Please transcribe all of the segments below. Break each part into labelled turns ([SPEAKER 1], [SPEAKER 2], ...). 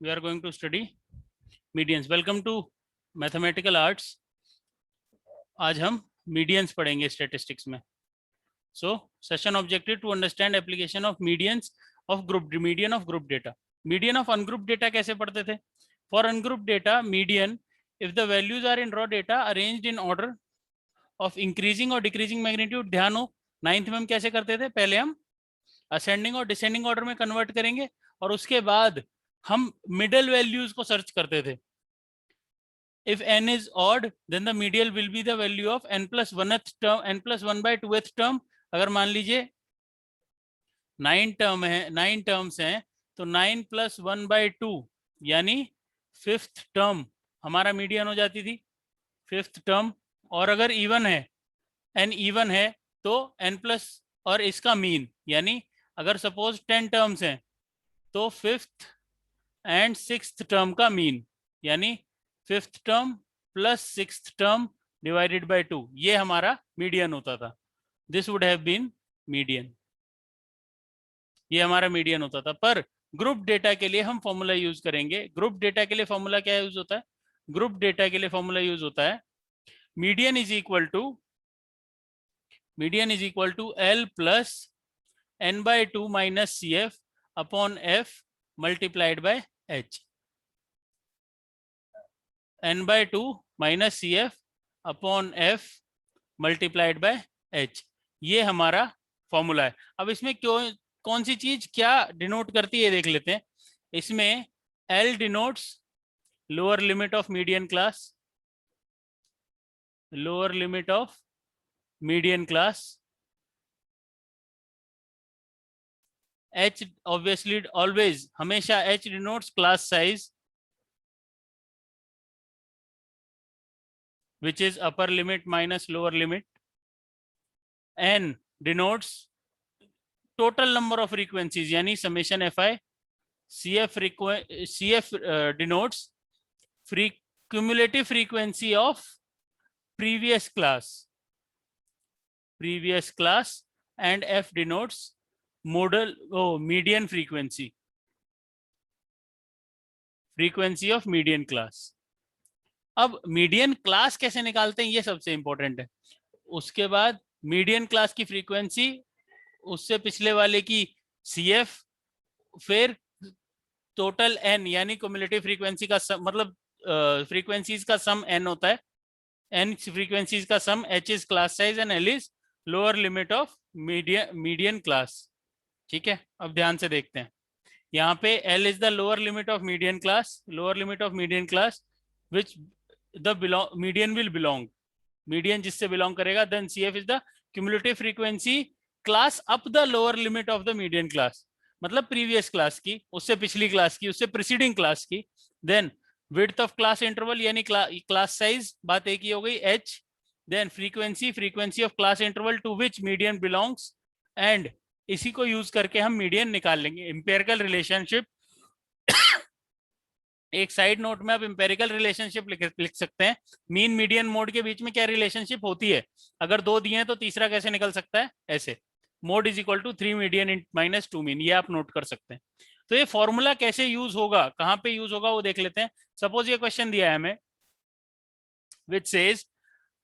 [SPEAKER 1] we are going to study medians. Welcome to mathematical arts. आज हम medians पढ़ेंगे statistics में. So session objective to understand application of medians of median of group data. Median of ungrouped data कैसे पढ़ते थे? For ungrouped data, median, if the values are in raw data arranged in order of increasing or decreasing magnitude. ध्यान हो, 9th में हम कैसे करते थे? पहले हम असेंडिंग और डिसेंडिंग ऑर्डर में कन्वर्ट करेंगे और उसके बाद हम मिडल वैल्यूज को सर्च करते थे. If n is odd then the medial will be the value of n plus 1th term, n plus 1/2th term. अगर मान लीजिए 9 टर्म है, 9 टर्म्स हैं, तो 9 प्लस 1/2 यानी 5th टर्म हमारा मीडियन हो जाती थी, 5th टर्म. और अगर इवन है, n इवन है, तो n प्लस और इसका मीन, यानी अगर सपोज 10 टर्म्स हैं तो 5th एंड 6th टर्म का मीन, यानी 5th term plus 6th term divided by 2, ये हमारा मीडियन होता था. This would have been median, ये हमारा मीडियन होता था. पर ग्रुप डेटा के लिए हम फॉर्मूला यूज करेंगे. ग्रुप डेटा के लिए फॉर्मूला क्या यूज होता है? ग्रुप डेटा के लिए फॉर्मूला यूज होता है median is equal to L plus n/2 minus CF upon F multiplied by H. n/2 minus CF upon F multiplied by H, ये हमारा फॉर्मूला है. अब इसमें क्यों, कौन सी चीज क्या डिनोट करती है देख लेते हैं. इसमें L denotes lower limit of median class, lower limit of median class. H obviously always, हमेशा H denotes class size which is upper limit minus lower limit. N denotes total number of frequencies, यानी summation Fi. CF denotes cumulative frequency of previous class, and F denotes median frequency of median class. अब median class कैसे निकालते हैं, ये सबसे important है. उसके बाद मीडियन क्लास की फ्रीक्वेंसी, उससे पिछले वाले की CF, फिर टोटल n यानी क्युमुलेटिव फ्रीक्वेंसी का सम, मतलब फ्रीक्वेंसीज का सम n होता है. n फ्रीक्वेंसीज का सम, H is class size and L is lower limit of median class. ठीक है, अब ध्यान से देखते हैं. यहाँ पे L is the lower limit of median class, which the median will belong, median जिससे बिलोंग करेगा. Then CF is the cumulative frequency class up the lower limit of the median class, मतलब प्रीवियस क्लास की, उससे पिछली class की, उससे preceding class की. Then width of class interval यानी क्लास साइज, बात एक ही हो गई, H. Then frequency of class interval to which median belongs, and इसी को यूज करके हम मीडियन निकाल लेंगे. इंपेरिकल रिलेशनशिप, एक साइड नोट में आप इंपेरिकल रिलेशनशिप लिख सकते हैं. मीन मीडियन मोड के बीच में क्या रिलेशनशिप होती है, अगर 2 दिए हैं तो तीसरा कैसे निकल सकता है, ऐसे. Mode is equal to 3 median minus 2 mean, ये आप नोट कर सकते हैं. तो ये फॉर्मूला कैसे यूज होगा, कहां पे यूज होगा, वो देख लेते हैं. सपोज ये क्वेश्चन दिया है हमें, which says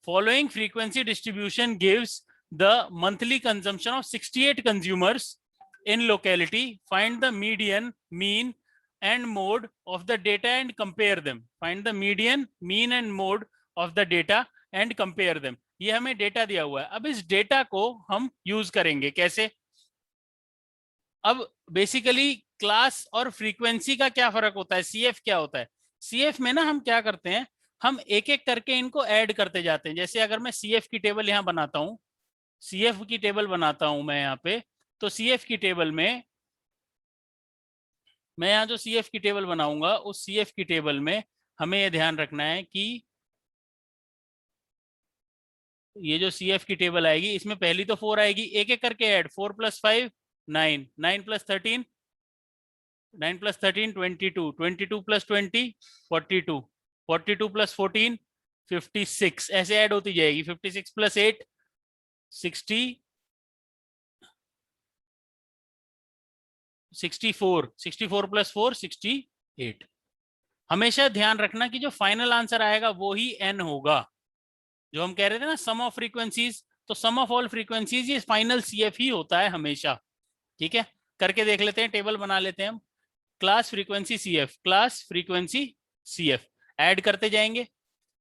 [SPEAKER 1] following frequency distribution gives the monthly consumption of 68 consumers in locality. Find the median, mean and mode of the data and compare them. Find the median, mean and mode of the data and compare them. ये हमें data दिया हुआ है. अब इस data को हम use करेंगे कैसे. अब बेसिकली क्लास और फ्रीक्वेंसी का क्या फर्क होता है, CF क्या होता है. CF में ना हम क्या करते हैं, हम एक एक करके इनको ऐड करते जाते हैं. जैसे अगर मैं CF की टेबल यहाँ बनाता हूँ, CF की टेबल बनाता हूं मैं यहाँ पे, तो CF की टेबल में मैं यहाँ जो CF की टेबल बनाऊंगा, उस CF की टेबल में हमें ये ध्यान रखना है कि ये जो CF की टेबल आएगी, इसमें पहली तो 4 आएगी, एक एक करके ऐड. 4 + 5 9, 9 + 13 22, 22 + 20 42, 42 + 14 56, ऐसे ऐड होती जाएगी. 56 + 8 64, 64 + 4 66, 8। हमेशा ध्यान रखना कि जो फाइनल आंसर आएगा वो ही n होगा। जो हम कह रहे थे ना सम ऑफ फ्रीक्वेंसीज, तो सम ऑफ ऑल फ्रीक्वेंसीज ये फाइनल CF ही होता है हमेशा। ठीक है, करके देख लेते हैं, टेबल बना लेते हैं हम। Class frequency CF, class frequency CF, add करते जाएंगे,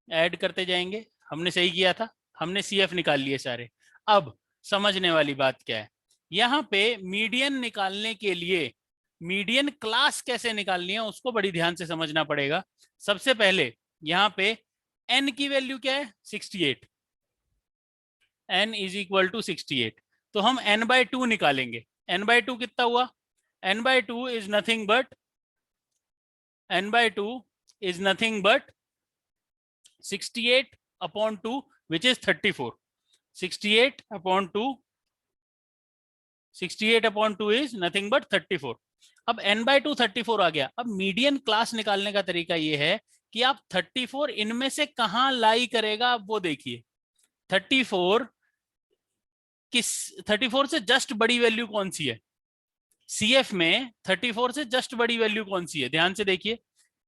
[SPEAKER 1] ऐड करते जाएंगे। हमने सही किया था, हमने CF निकाल लिए सारे। अब समझने वाली बात क्या है, यहाँ पे मीडियन निकालने के लिए मीडियन क्लास कैसे निकालनी है उसको बड़ी ध्यान से समझना पड़ेगा। सबसे पहले यहाँ पे n की वैल्यू क्या है, 68। n इज इक्वल टू 68, तो हम n/2 निकालेंगे। n/2 कितना हुआ, n/2 is nothing but n/2 is nothing but 68 upon 2 which is 34। 68 upon 2, 68 upon 2 is nothing but 34। अब n/2 34 आ गया। अब मीडियन क्लास निकालने का तरीका ये है कि आप 34 इनमें से कहां लाई करेगा, आप वो देखिए। 34 किस, 34 से जस्ट बड़ी वैल्यू कौन सी है CF में, 34 से जस्ट बड़ी वैल्यू कौन सी है, ध्यान से देखिए।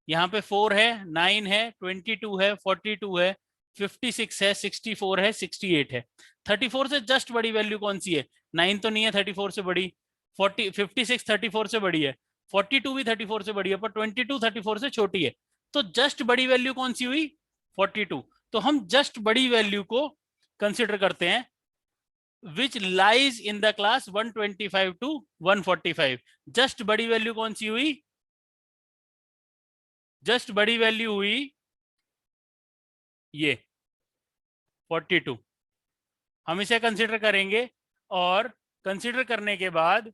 [SPEAKER 1] यहाँ पे 4 है, 9 है, 22 है, 42 है, 56 है, 64 है, 68 है। 34 से जस्ट बड़ी वैल्यू कौन सी है, 9 तो नहीं है 34 से बड़ी, 56 34 से बड़ी है, 42 भी 34 से बड़ी है, पर 22 34 से छोटी है। तो जस्ट बड़ी वैल्यू कौन सी हुई, 42। तो हम जस्ट बड़ी वैल्यू को कंसिडर करते हैं which lies in the class 125 to 145। Just बड़ी वैल्यू कौन सी हुई, जस्ट बड़ी वैल्यू हुई ये 42। हम इसे कंसिडर करेंगे और कंसिडर करने के बाद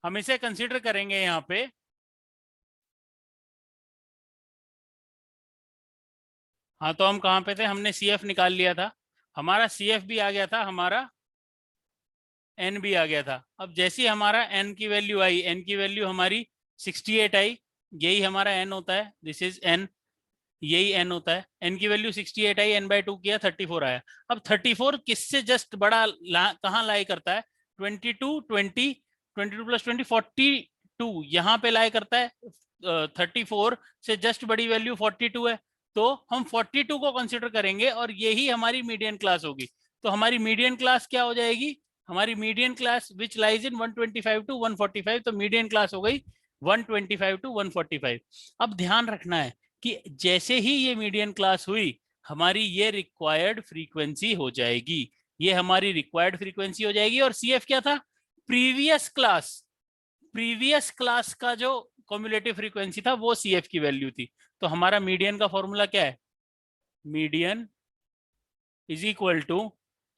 [SPEAKER 1] हम इसे कंसिडर करेंगे यहाँ पे, हाँ तो हम कहाँ पे थे, हमने CF निकाल लिया था, हमारा CF भी आ गया था, हमारा n भी आ गया था। अब जैसे ही हमारा n की वैल्यू आई, n की वैल्यू हमारी 68 आई, यही हमारा n होता है, दिस इज n, यही n होता है। n की वैल्यू 68 आई, n/2 किया, 34 आया। अब 34 किससे जस्ट बड़ा कहाँ लाई करता है, 22 20, 22 प्लस 20 42 यहाँ पे लाई करता है। 34 से जस्ट बड़ी वैल्यू 42 है, तो हम 42 को कंसिडर करेंगे और यही हमारी मीडियन क्लास होगी। तो हमारी मीडियन क्लास क्या हो जाएगी, हमारी median class which lies in 125 to 145। तो मीडियन क्लास हो गई 125 टू 145। अब ध्यान रखना है कि जैसे ही ये मीडियन क्लास हुई, हमारी ये रिक्वायर्ड फ्रीक्वेंसी हो जाएगी, ये हमारी रिक्वायर्ड फ्रीक्वेंसी हो जाएगी। और CF क्या था, प्रीवियस क्लास, प्रीवियस क्लास का जो कम्युलेटिव फ्रीक्वेंसी था वो CF की वैल्यू थी। तो हमारा मीडियन का फॉर्मूला क्या है, median is equal to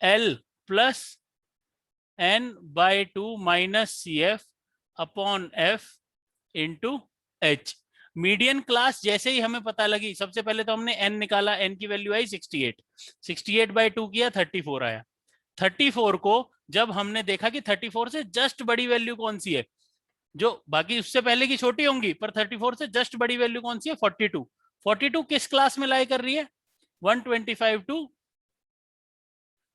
[SPEAKER 1] L plus n/2 minus CF upon F into H। Median class जैसे ही हमें पता लगी, सबसे पहले तो हमने n निकाला, n की वैल्यू आई 68, 68/2 किया, 34 आया। 34 को जब हमने देखा कि 34 से जस्ट बड़ी वैल्यू कौन सी है, जो बाकी उससे पहले की छोटी होंगी, पर 34 से जस्ट बड़ी वैल्यू कौन सी है, 42। 42 किस क्लास में लाई कर रही है, 125 टू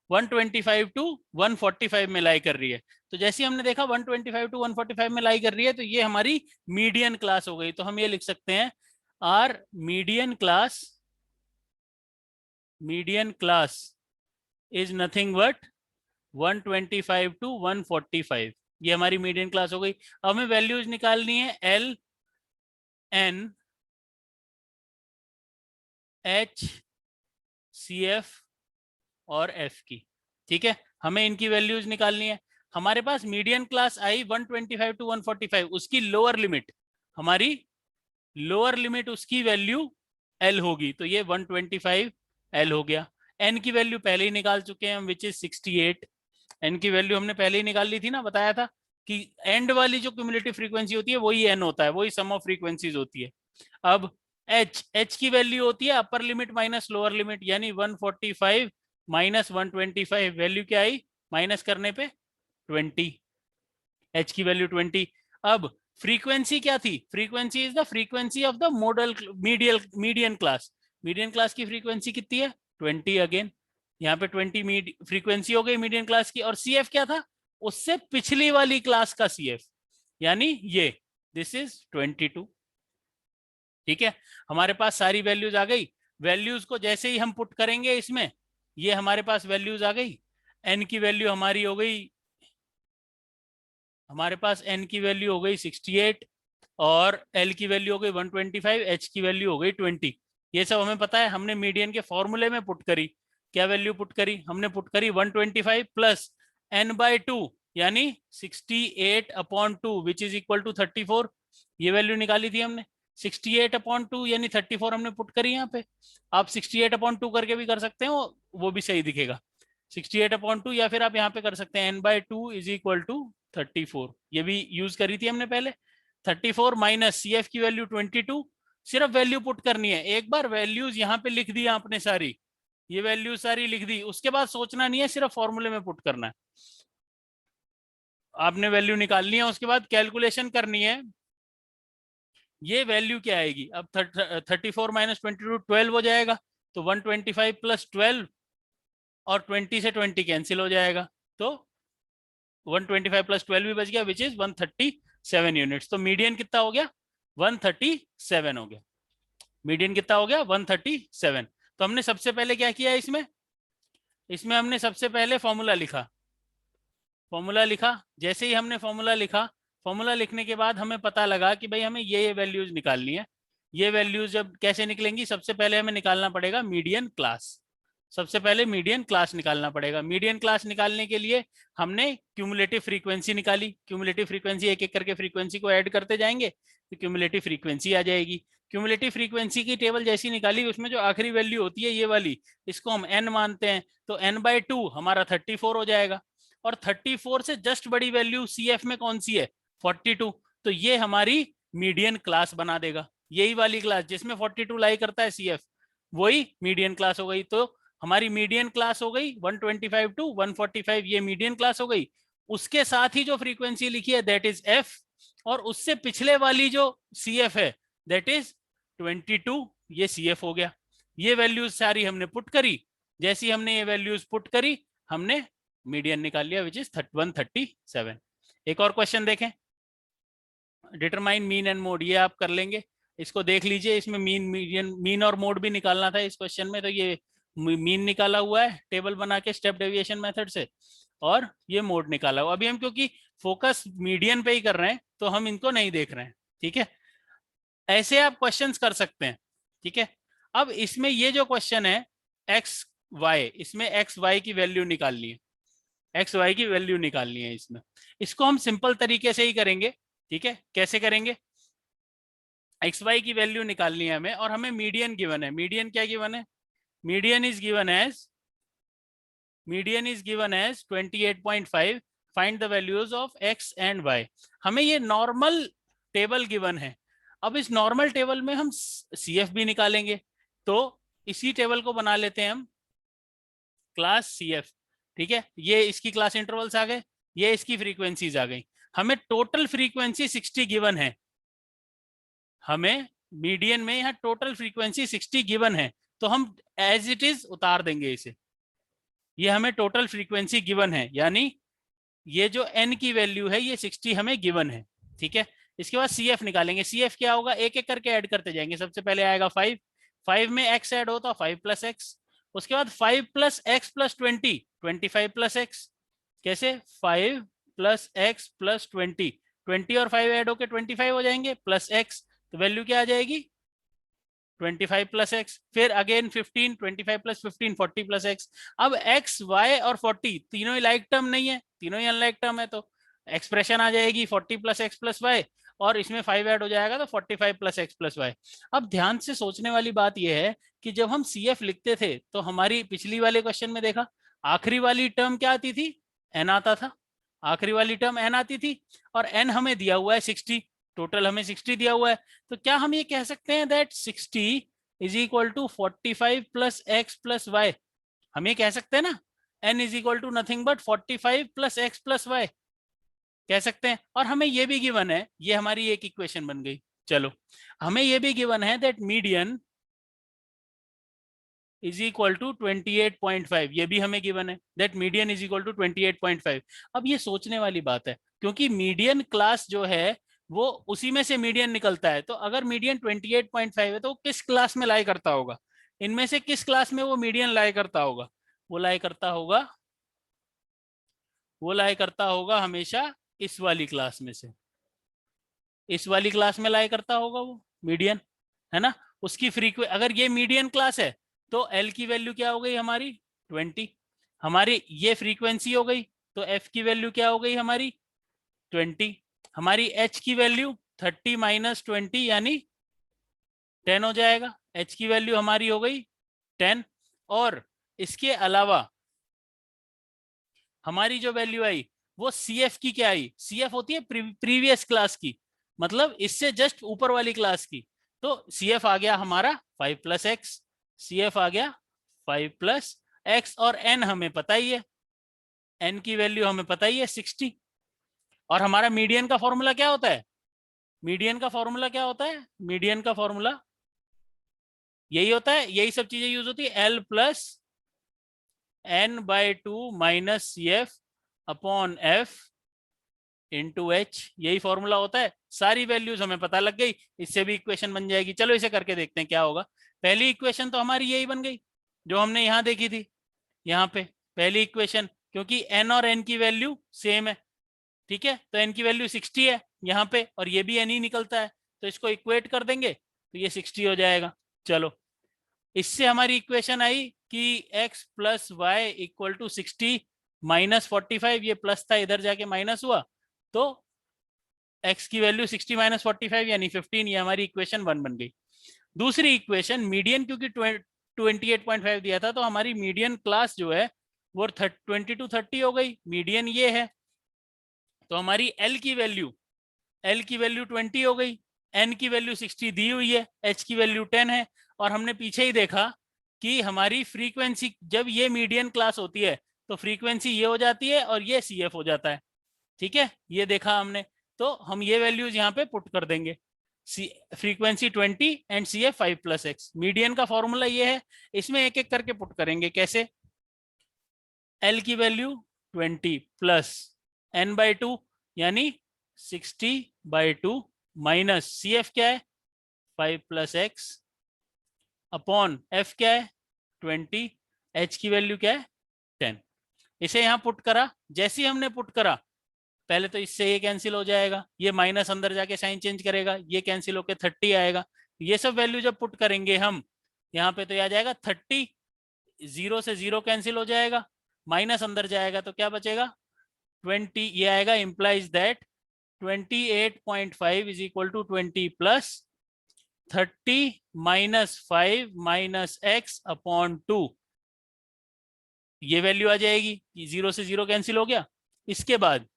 [SPEAKER 1] 145 में लाई कर रही है। तो जैसे हमने देखा 125 टू 145 में लाई कर रही है, तो ये हमारी मीडियन क्लास हो गई। तो हम ये लिख सकते हैं our median class is nothing but 125 to 145। ये हमारी मीडियन क्लास हो गई। अब हमें वैल्यूज निकालनी है L N H CF और F की। ठीक है, हमें इनकी वैल्यूज निकालनी है। हमारे पास मीडियन क्लास आई 125 टू 145, उसकी लोअर लिमिट, हमारी लोअर लिमिट उसकी वैल्यू L होगी, तो ये 125 L हो गया। N की वैल्यू पहले ही निकाल चुके हैं हम, विच इज 68। N की वैल्यू हमने पहले ही निकाल ली थी ना, बताया था कि एंड वाली जो क्यूमुलेटिव फ्रीक्वेंसी होती है वही N होता है, वही सम ऑफ फ्रीक्वेंसीज होती है। अब H की वैल्यू होती है upper limit minus lower limit, यानी 145 माइनस 125, वैल्यू क्या आई, माइनस करने पे 20, H की वैल्यू 20। अब फ्रीक्वेंसी क्या थी, frequency is the frequency of the median class. Median class की फ्रीक्वेंसी कितनी है, 20 अगेन, यहाँ पे 20 फ्रीक्वेंसी हो गई मीडियन क्लास की। और CF क्या था, उससे पिछली वाली क्लास का CF, यानी ये, दिस इज 22। ठीक है, हमारे पास सारी वैल्यूज आ गई। वैल्यूज को जैसे ही हम पुट करेंगे इसमें, ये हमारे पास वैल्यूज आ गई। एन की वैल्यू हमारी हो गई, हमारे पास एन की वैल्यू हो गई 68 और एल की वैल्यू हो गई 125, एच की वैल्यू हो गई 20। ये सब हमें पता है, हमने मीडियन के फॉर्मूले में पुट करी। क्या वैल्यू पुट करी? हमने पुट करी 125 प्लस एन बाई 2 यानी 68/2 विच इज इक्वल टू 34। ये वैल्यू निकाली थी हमने। 68/2 यानी 34 हमने पुट करी यहाँ पे। आप 68/2 करके भी कर सकते हो, वो भी सही दिखेगा। 68/2 या फिर आप यहाँ पे कर सकते हैं n/2 इज इक्वल टू 34। ये भी यूज करी थी हमने पहले। 34 माइनस सी एफ की वैल्यू 22। सिर्फ वैल्यू पुट करनी है। एक बार वैल्यूज यहाँ पे लिख दी आपने सारी, ये वैल्यू सारी लिख दी, उसके बाद सोचना नहीं है, सिर्फ फॉर्मूले में पुट करना है। आपने वैल्यू निकालनी है, उसके बाद कैलकुलेशन करनी है। ये वैल्यू क्या आएगी अब? 34 माइनस 22 12 हो जाएगा, तो 125 प्लस 12 और 20 से 20 कैंसिल हो जाएगा, तो 125 प्लस 12 भी बच गया, विच इज 137 यूनिट्स। तो मीडियन कितना हो गया? 137 हो गया। मीडियन कितना हो गया? 137। तो हमने सबसे पहले क्या किया इसमें हमने सबसे पहले फॉर्मूला लिखा। फॉर्मूला लिखा, जैसे ही हमने फॉर्मूला लिखा, फॉर्मूला लिखने के बाद हमें पता लगा कि भाई हमें ये वैल्यूज निकालनी है। ये वैल्यूज जब कैसे निकलेंगी? सबसे पहले हमें निकालना पड़ेगा मीडियन क्लास। सबसे पहले मीडियन क्लास निकालना पड़ेगा। मीडियन क्लास निकालने के लिए हमने क्यूमुलेटिव फ्रीक्वेंसी निकाली। क्यूमुलेटिव फ्रीक्वेंसी, एक एक करके फ्रीक्वेंसी को ऐड करते जाएंगे तो क्यूमुलेटिव फ्रीक्वेंसी आ जाएगी। क्यूमुलेटिव फ्रीक्वेंसी की टेबल जैसी निकाली, उसमें जो आखिरी वैल्यू होती है ये वाली, इसको हम n मानते हैं, तो n/2 हमारा 34 हो जाएगा। और 34 से जस्ट बड़ी वैल्यू CF में कौन सी है? 42। तो ये हमारी मीडियन क्लास बना देगा। यही वाली क्लास जिसमें 42 लाई करता है CF, वही मीडियन क्लास हो गई। तो हमारी मीडियन क्लास हो गई 125 टू 145, ये मीडियन क्लास हो गई। उसके साथ ही जो फ्रीक्वेंसी लिखी है दैट इज F, और उससे पिछले वाली जो CF है दैट इज 22, ये CF हो गया। ये वैल्यूज सारी हमने पुट करी। जैसी हमने ये वैल्यूज पुट करी, हमने मीडियन निकाल लिया, विच इज 137। एक और क्वेश्चन देखें, डिटरमाइन मीन एंड मोड। ये आप कर लेंगे, इसको देख लीजिए। इसमें मीन, मीडियन, मीन और मोड भी निकालना था इस क्वेश्चन में। तो ये मीन निकाला हुआ है टेबल बना के स्टेप डेविएशन मेथड से, और ये मोड निकाला हुआ। अभी हम क्योंकि फोकस मीडियन पे ही कर रहे हैं तो हम इनको नहीं देख रहे हैं, ठीक है। ऐसे आप क्वेश्चंस कर सकते हैं, ठीक है। अब इसमें ये जो क्वेश्चन है एक्स वाई, इसमें एक्स वाई की वैल्यू निकालनी है। एक्स वाई की वैल्यू निकालनी है इसमें। इसको हम सिंपल तरीके से ही करेंगे, ठीक है। कैसे करेंगे? एक्स वाई की वैल्यू निकालनी है हमें, और हमें मीडियन गिवन है। मीडियन क्या गिवन है? Median is given as 28.5। Find the values of x and y. हमें ये नॉर्मल टेबल गिवन है। अब इस नॉर्मल टेबल में हम CF भी निकालेंगे, तो इसी टेबल को बना लेते हैं हम क्लास CF, ठीक है। ये इसकी क्लास इंटरवल्स आ गए, ये इसकी फ्रीक्वेंसीज आ गई। हमें टोटल फ्रीक्वेंसी 60 गिवन है। हमें मीडियन में यहाँ टोटल फ्रीक्वेंसी 60 गिवन है, तो हम एज इट इज उतार देंगे इसे। ये हमें टोटल फ्रीक्वेंसी गिवन है, यानी ये जो n की वैल्यू है ये 60 हमें गिवन है, ठीक है। इसके बाद CF निकालेंगे। CF क्या होगा? एक एक करके ऐड करते जाएंगे। सबसे पहले आएगा 5, 5 में x ऐड होता 5 प्लस एक्स। उसके बाद 5 plus x plus 20, 25 plus x. कैसे? 5 प्लस एक्स प्लस 20, 20 और 5 ऐड होके 25 हो जाएंगे, प्लस एक्स, तो वैल्यू क्या आ जाएगी? 25 प्लस एक्स। फिर अगेन 15, 25 प्लस 15, 40 प्लस एक्स। अब एक्स, वाई और 40 तीनों ही लाइक टर्म नहीं है, तीनों ही अनलाइक टर्म है, तो एक्सप्रेशन आ जाएगी 40 प्लस एक्स प्लस वाई, और इसमें 5 ऐड हो जाएगा तो 45 प्लस एक्स प्लस वाई। अब ध्यान से सोचने वाली बात यह है कि जब हम CF लिखते थे तो हमारी पिछली वाले क्वेश्चन में देखा आखिरी वाली टर्म क्या आती थी? n आता था। आखिरी वाली टर्म n आती थी, और n हमें दिया हुआ है 60, टोटल हमें 60 दिया हुआ है। तो क्या हम ये कह सकते हैं that 60 is equal to 45 plus x plus y? हम ये कह सकते हैं ना, n is equal to nothing but 45 plus x plus y, कह सकते हैं। और हमें ये भी गिवन है, ये हमारी एक इक्वेशन बन गई। चलो, हमें ये भी गिवन है that median is equal to 28.5, ये भी हमें गिवन है that median is equal to 28.5। अब ये सोचने वाली बात है, क्योंकि मीडियन क्लास जो है वो उसी में से मीडियन निकलता है। तो अगर मीडियन 28.5 है तो वो किस क्लास में लाई करता होगा, इनमें से किस क्लास में वो मीडियन लाई करता होगा? वो लाई करता होगा, वो लाई करता होगा हमेशा इस वाली क्लास में से, इस वाली क्लास में लाई करता होगा वो मीडियन, है ना। उसकी फ्रीक्वेंसी, अगर ये मीडियन क्लास है तो एल की वैल्यू क्या हो गई हमारी 20, हमारी ये फ्रीक्वेंसी हो गई, तो एफ की वैल्यू क्या हो गई हमारी 20, हमारी एच की वैल्यू 30 माइनस 20 यानी 10 हो जाएगा। एच की वैल्यू हमारी हो गई 10, और इसके अलावा हमारी जो वैल्यू आई वो सी एफ की क्या आई, सी एफ होती है प्रीवियस क्लास की, मतलब इससे जस्ट ऊपर वाली क्लास की। तो सी एफ आ गया हमारा 5 प्लस एक्स, सी एफ आ गया 5 प्लस एक्स, और एन हमें पता ही है, एन की वैल्यू हमें पता ही है 60। और हमारा मीडियन का फॉर्मूला क्या होता है, मीडियन का फॉर्मूला क्या होता है, मीडियन का फॉर्मूला यही होता है, यही सब चीजें यूज होती है, L plus n by 2 minus C F upon F into H, यही फॉर्मूला होता है। सारी वैल्यूज हमें पता लग गई, इससे भी इक्वेशन बन जाएगी। चलो इसे करके देखते हैं क्या होगा। पहली इक्वेशन तो हमारी यही बन गई जो हमने यहाँ देखी थी, यहाँ पे पहली इक्वेशन, क्योंकि एन और एन की वैल्यू सेम है, ठीक है, तो एन की वैल्यू 60 है यहाँ पे, और ये भी एन ही निकलता है, तो इसको इक्वेट कर देंगे तो ये 60 हो जाएगा। चलो, इससे हमारी इक्वेशन आई कि x plus y equal to 60 minus 45, ये प्लस था इधर जाके माइनस हुआ, तो x की वैल्यू 60 माइनस 45 यानी 15, ये हमारी इक्वेशन 1 बन गई। दूसरी इक्वेशन मीडियन, क्योंकि 28.5 दिया था, तो हमारी मीडियन क्लास जो है वो 20 to 30 हो गई, मीडियन ये है, तो हमारी l की वैल्यू 20 हो गई, n की वैल्यू 60 दी हुई है, h की वैल्यू 10 है, और हमने पीछे ही देखा कि हमारी फ्रीक्वेंसी जब ये मीडियन क्लास होती है तो फ्रीक्वेंसी ये हो जाती है और ये सी एफ हो जाता है, ठीक है, ये देखा हमने। तो हम ये वैल्यूज यहाँ पे पुट कर देंगे, frequency 20 and C F 5 plus x, median का फॉर्मूला ये है। इसमें एक एक करके पुट करेंगे, कैसे, एल की वैल्यू 20 प्लस एन बाई 2 यानी 60 बाई 2 माइनस सी एफ क्या है 5 प्लस एक्स अपॉन एफ क्या है 20, एच की वैल्यू क्या है 10। इसे यहाँ पुट करा, जैसे ही हमने पुट करा पहले तो इससे ये कैंसिल हो जाएगा, ये माइनस अंदर जाके साइन चेंज करेगा, ये कैंसिल होके 30 आएगा। ये सब वैल्यू जब पुट करेंगे हम यहाँ पे तो ये आ जाएगा 30, 0 से 0 कैंसिल हो जाएगा, माइनस अंदर जाएगा तो क्या बचेगा 20, ये आएगा, implies that 28.5 is equal to 20 plus 30 minus 5 minus x upon 2, ये वैल्यू आ जाएगी, 0 से 0 कैंसिल हो गया। इसके बाद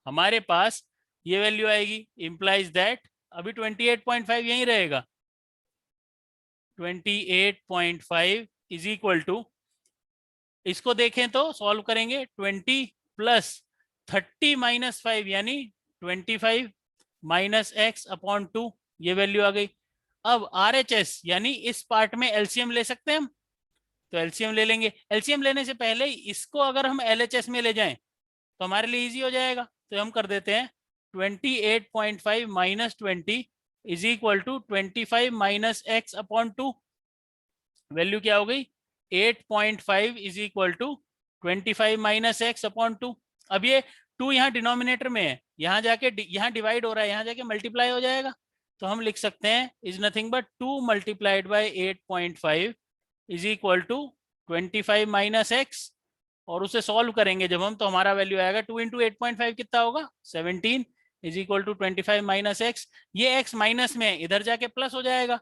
[SPEAKER 1] हमारे पास ये वैल्यू आएगी, इंप्लाइज दैट अभी 28.5 यहीं रहेगा, 28.5 इज इक्वल टू, इसको देखें तो सॉल्व करेंगे 20 प्लस 30 माइनस 5 यानी 25 माइनस एक्स अपॉन 2, ये वैल्यू आ गई। अब RHS यानी इस पार्ट में एलसीएम ले सकते हैं हम, तो एलसीएम ले लेंगे। एलसीएम लेने से पहले इसको अगर हम LHS में ले जाएं तो हमारे लिए इजी हो जाएगा, तो हम कर देते हैं 28.5 minus 20 is equal to 25 minus x upon 2, value क्या हो गई 8.5 is equal to 25 minus x upon 2। अब ये 2 यहाँ डिनोमिनेटर में है, यहाँ जाके यहाँ डिवाइड हो रहा है, यहाँ जाके मल्टीप्लाई हो जाएगा, तो हम लिख सकते हैं is nothing but 2 multiplied by 8.5 is equal to 25 minus x, और उसे सॉल्व करेंगे जब हम तो हमारा वैल्यू आएगा 2 इंटू 8.5 कितना होगा 17 is equal to 25 minus x, ये एक्स माइनस में इधर जाके प्लस हो जाएगा,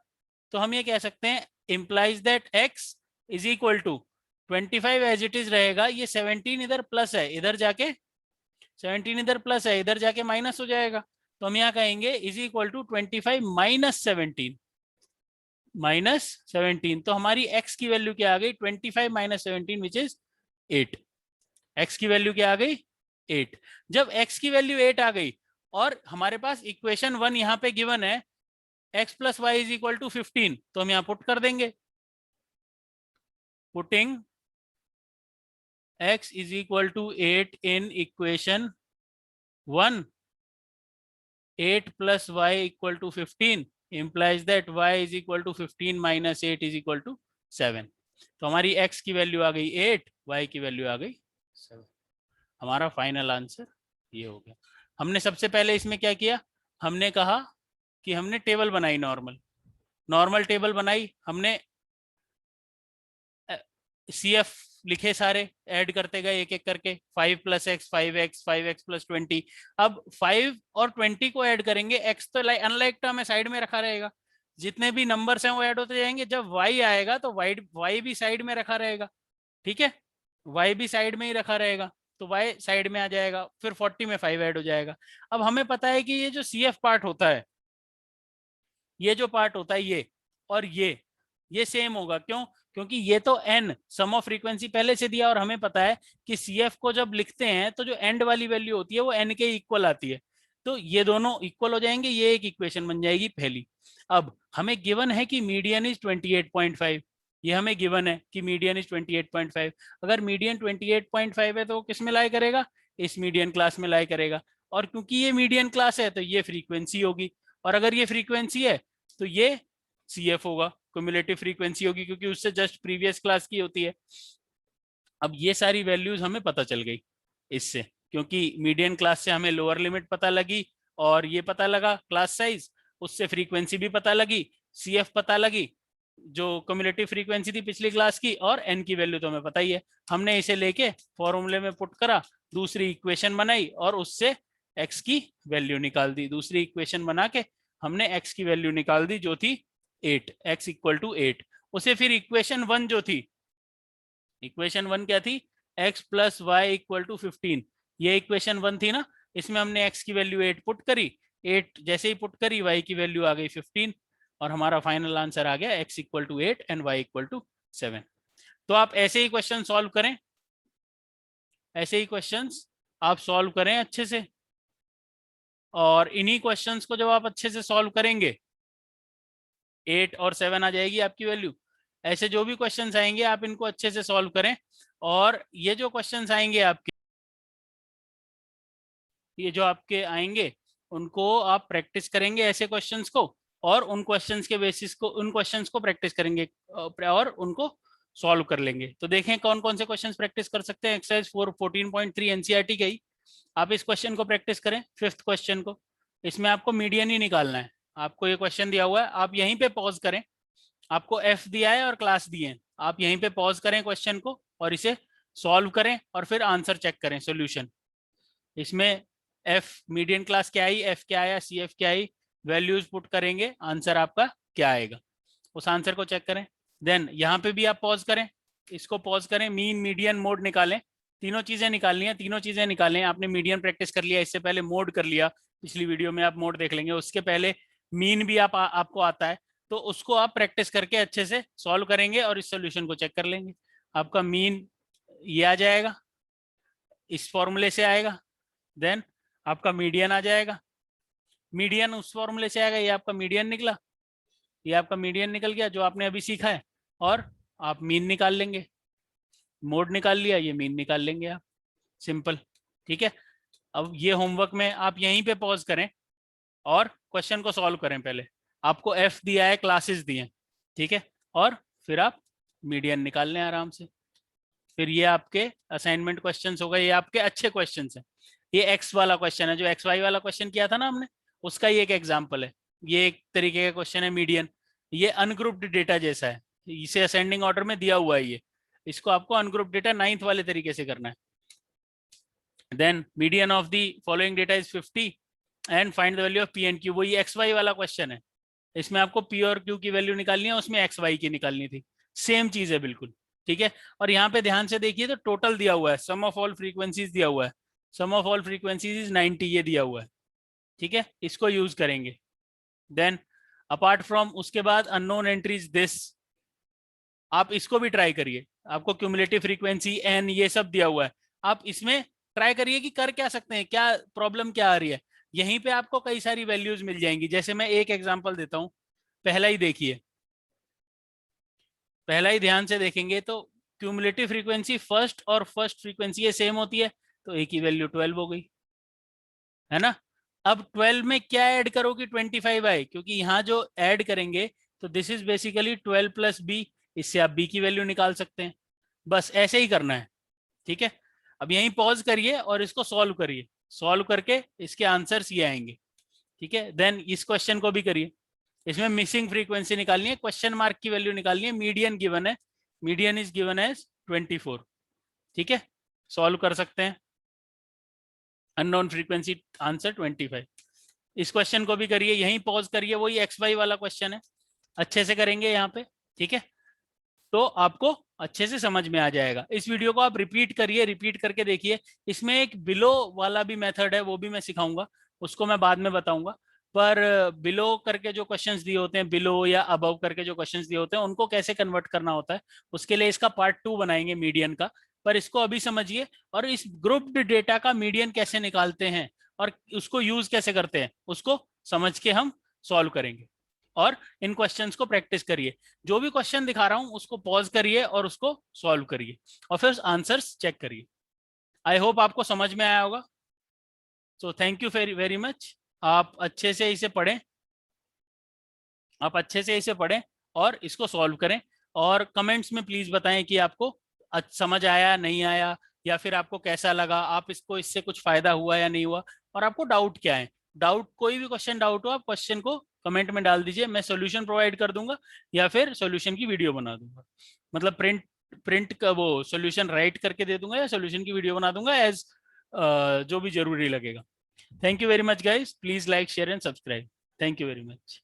[SPEAKER 1] तो हम ये कह सकते हैं implies that x is equal to 25 as it is रहेगा, ये 17 इधर प्लस है, इधर जाके 17 इधर प्लस है, इधर जाके माइनस हो जाएगा, तो हम यहाँ कहेंगे is equal to 25 minus 17, minus 17, तो हमारी x की वैल्यू क्या आ गई 25 माइनस 17 विच इज 8, x की वैल्यू क्या आ गई 8। जब x की वैल्यू 8 आ गई और हमारे पास इक्वेशन 1 यहाँ पे गिवन है x plus y is equal to 15, तो हम यहाँ पुट कर देंगे, putting x is equal to 8 in equation 1 8 plus y equal to 15 implies that y is equal to 15 minus 8 is equal to 7. तो हमारी x की वैल्यू आ गई 8, y की वैल्यू आ गई 7. हमारा फाइनल आंसर ये हो गया. हमने सबसे पहले इसमें क्या किया, हमने कहा कि हमने टेबल बनाई, नॉर्मल टेबल बनाई, हमने CF लिखे, सारे ऐड करते गए एक एक करके, 5 + x 5x 5x + 20. अब 5 और 20 को ऐड करेंगे, x तो अनलाइक टर्म है, साइड में रखा रहेगा, जितने भी नंबर्स हैं वो ऐड होते जाएंगे. जब y आएगा तो y भी साइड में रखा रहेगा, ठीक है, y भी साइड में ही रखा रहेगा, तो y साइड में आ जाएगा, फिर 40 में 5 ऐड हो जाएगा. अब हमें पता है कि ये जो CF पार्ट होता है, ये जो पार्ट होता है ये और ये सेम होगा. क्यों? क्योंकि ये तो n सम ऑफ फ्रीक्वेंसी पहले से दिया, और हमें पता है कि CF को जब लिखते हैं तो जो एंड वाली वैल्यू होती है वो n के इक्वल आती है, तो ये दोनों इक्वल हो जाएंगे, ये एक इक्वेशन बन जाएगी पहली. अब हमें गिवन है कि मीडियन इज 28.5, ये हमें गिवन है कि मीडियन इज 28.5. अगर मीडियन 28.5 है तो किस में लाई करेगा, इस मीडियन क्लास में लाई करेगा, और क्योंकि ये मीडियन क्लास है तो ये फ्रीक्वेंसी होगी, और अगर ये फ्रीक्वेंसी है तो ये CF होगा, क्युमुलेटिव फ्रीक्वेंसी होगी, क्योंकि उससे जस्ट प्रीवियस क्लास की होती है. अब ये सारी वैल्यूज हमें पता चल गई इससे, क्योंकि मीडियन क्लास से हमें लोअर लिमिट पता लगी, और ये पता लगा क्लास साइज, उससे फ्रीक्वेंसी भी पता लगी, CF पता लगी, जो क्युमुलेटिव फ्रीक्वेंसी थी पिछली क्लास की, और n की वैल्यू तो हमें पता ही है. हमने इसे लेके फॉर्मूले में पुट करा, दूसरी इक्वेशन बनाई और उससे x की वैल्यू निकाल दी. दूसरी इक्वेशन बना के हमने x की वैल्यू निकाल दी जो थी 8, x इक्वल टू 8. उसे फिर इक्वेशन 1 जो थी, इक्वेशन 1 क्या थी, x plus y equal to 15, ये इक्वेशन 1 थी ना, इसमें हमने x की वैल्यू 8 पुट करी, 8 जैसे ही पुट करी y की वैल्यू आ गई 15, और हमारा फाइनल आंसर आ गया x equal to 8 and y equal to 7. तो आप ऐसे ही क्वेश्चन सॉल्व करें, ऐसे ही क्वेश्चंस आप सॉल्व करें अच्छे से, और इन्हीं क्वेश्चंस को जब आप अच्छे से सॉल्व करेंगे 8 और 7 आ जाएगी आपकी वैल्यू. ऐसे जो भी क्वेश्चंस आएंगे आप इनको अच्छे से सॉल्व करें, और ये जो क्वेश्चंस आएंगे आपके, ये जो आपके आएंगे उनको आप प्रैक्टिस करेंगे ऐसे क्वेश्चंस को, और उन क्वेश्चंस के बेसिस को, उन क्वेश्चंस को प्रैक्टिस करेंगे और उनको सॉल्व कर लेंगे. तो देखें कौन कौन से क्वेश्चंस प्रैक्टिस कर सकते हैं. एक्सरसाइज 14.3 एनसीईआरटी का ही आप इस क्वेश्चन को प्रैक्टिस करें, 5th क्वेश्चन को. इसमें आपको मीडियन ही निकालना है. आपको ये क्वेश्चन दिया हुआ है, आप यहीं पे पॉज करें, आपको F दिया है और क्लास दिए हैं, आप यहीं पे पॉज करें क्वेश्चन को और इसे सॉल्व करें, और फिर आंसर चेक करें सॉल्यूशन. इसमें F मीडियन क्लास क्या आई, F क्या आया, CF क्या आई, वैल्यूज पुट करेंगे, आंसर आपका क्या आएगा, उस आंसर को चेक करें. देन यहाँ पे भी आप पॉज करें, इसको पॉज करें, मीन मीडियन मोड निकालें, तीनों चीजें निकालनी है, तीनों चीजें निकालें. आपने मीडियन प्रैक्टिस कर लिया, इससे पहले मोड कर लिया, पिछली वीडियो में आप मोड देख लेंगे, उसके पहले मीन भी आपको आता है, तो उसको आप प्रैक्टिस करके अच्छे से सॉल्व करेंगे और इस सोल्यूशन को चेक कर लेंगे. आपका मीन ये आ जाएगा, इस फॉर्मूले से आएगा, देन आपका मीडियन आ जाएगा, मीडियन उस फॉर्मूले से आएगा, ये आपका मीडियन निकला, ये आपका मीडियन निकल गया जो आपने अभी सीखा है, और आप मीन निकाल लेंगे, मोड निकाल लिया, ये मीन निकाल लेंगे आप, सिंपल. ठीक है, अब ये होमवर्क में आप यहीं पे पॉज करें और क्वेश्चन को सॉल्व करें. पहले आपको F दिया है, क्लासेस दिए हैं, ठीक है, और फिर आप मीडियन निकाल लें आराम से. फिर ये आपके असाइनमेंट क्वेश्चंस हो गए, ये आपके अच्छे क्वेश्चंस हैं. ये एक्स वाला क्वेश्चन है, जो एक्स वाई वाला क्वेश्चन किया था ना हमने, उसका ये एक एग्जाम्पल है. ये एक तरीके का क्वेश्चन है मीडियन, ये अनग्रुप्ड डेटा जैसा है, इसे असेंडिंग ऑर्डर में दिया हुआ है, ये इसको आपको अनग्रुप्ड डेटा 9th वाले तरीके से करना है. Then median of the following data is 50 and find the value of P and Q, वही एक्स वाई वाला क्वेश्चन है. इसमें आपको पी और क्यू की वैल्यू निकालनी है, उसमें एक्स वाई की निकालनी थी, सेम चीज है बिल्कुल. ठीक है, और यहाँ पे ध्यान से देखिए तो टोटल दिया हुआ है, सम ऑफ ऑल फ्रीक्वेंसीज दिया हुआ है, सम ऑफ ऑल फ्रीक्वेंसीज इज 90, ये दिया हुआ है. ठीक है, इसको यूज करेंगे. देन अपार्ट फ्रॉम, उसके बाद अननोन एंट्रीज दिस, आप इसको भी ट्राई करिए, आपको क्यूमुलेटिव फ्रीक्वेंसी एन ये सब दिया हुआ है, आप इसमें ट्राई करिए कि कर क्या सकते हैं, क्या प्रॉब्लम क्या आ रही है. यहीं पे आपको कई सारी वैल्यूज मिल जाएंगी. जैसे मैं एक एग्जांपल देता हूं, पहला ही देखिए, पहला ही ध्यान से देखेंगे तो क्यूमुलेटिव फ्रीक्वेंसी फर्स्ट और फर्स्ट फ्रीक्वेंसी ये सेम होती है, तो ए की वैल्यू 12 हो गई, है ना. अब 12 में क्या ऐड करोगे 25 आए, क्योंकि यहाँ जो ऐड करेंगे तो this is basically 12 plus B, इससे आप बी की वैल्यू निकाल सकते हैं। बस ऐसे ही करना है, ठीक है। अब यहीं पॉज करिए और इसको सॉल्व करिए, सॉल्व करके इसके आंसर्स ये आएंगे, ठीक है। देन इस क्वेश्चन को भी करिए, इसमें मिसिंग फ्रीक्वेंसी निकालनी है, क्वेश्चन मार्क की वैल्यू निकालनी है, मीडियन गिवन है, मीडियन इज गिवन एज 24, ठीक है। सॉल्व कर सकते हैं, अननोन फ्रीक्वेंसी आंसर 25। इस क्वेश्चन को भी करिए, यहीं पॉज करिए, वही एक्स वाई वाला क्वेश्चन है, अच्छे से करेंगे यहाँ पे, ठीक है। तो आपको अच्छे से समझ में आ जाएगा। इस वीडियो को आप रिपीट करिए, रिपीट करके देखिए। इसमें एक बिलो वाला भी मेथड है, वो भी मैं सिखाऊंगा, उसको मैं बाद में बताऊंगा। पर बिलो करके जो क्वेश्चंस दिए होते हैं, बिलो या अबव करके जो क्वेश्चंस दिए होते हैं, उनको कैसे कन्वर्ट करना होता है, उसके लिए इसका पार्ट 2 बनाएंगे मीडियन का। पर इसको अभी समझिए, और इस ग्रुप्ड डेटा का मीडियन कैसे निकालते हैं और उसको यूज कैसे करते हैं, उसको समझ के हम सॉल्व करेंगे। और इन क्वेश्चंस को प्रैक्टिस करिए, जो भी क्वेश्चन दिखा रहा हूं उसको पॉज करिए और उसको सॉल्व करिए, और फिर आंसर्स चेक करिए। आई होप आपको समझ में आया होगा। So thank you very very much. आप अच्छे से इसे पढ़ें, आप अच्छे से इसे पढ़ें और इसको सॉल्व करें, और कमेंट्स में प्लीज बताएं कि आपको समझ आया नहीं आया, या फिर आपको कैसा लगा, आप इसको इससे कुछ फायदा हुआ या नहीं हुआ, और आपको डाउट क्या है। डाउट, कोई भी क्वेश्चन डाउट हो आप क्वेश्चन को कमेंट में डाल दीजिए, मैं सोल्यूशन प्रोवाइड कर दूंगा, या फिर सोल्यूशन की वीडियो बना दूंगा, मतलब प्रिंट प्रिंट का वो सोल्यूशन राइट करके दे दूंगा, या सोल्यूशन की वीडियो बना दूंगा, एज जो भी जरूरी लगेगा। Thank you very much guys, please like share and subscribe. Thank you very much.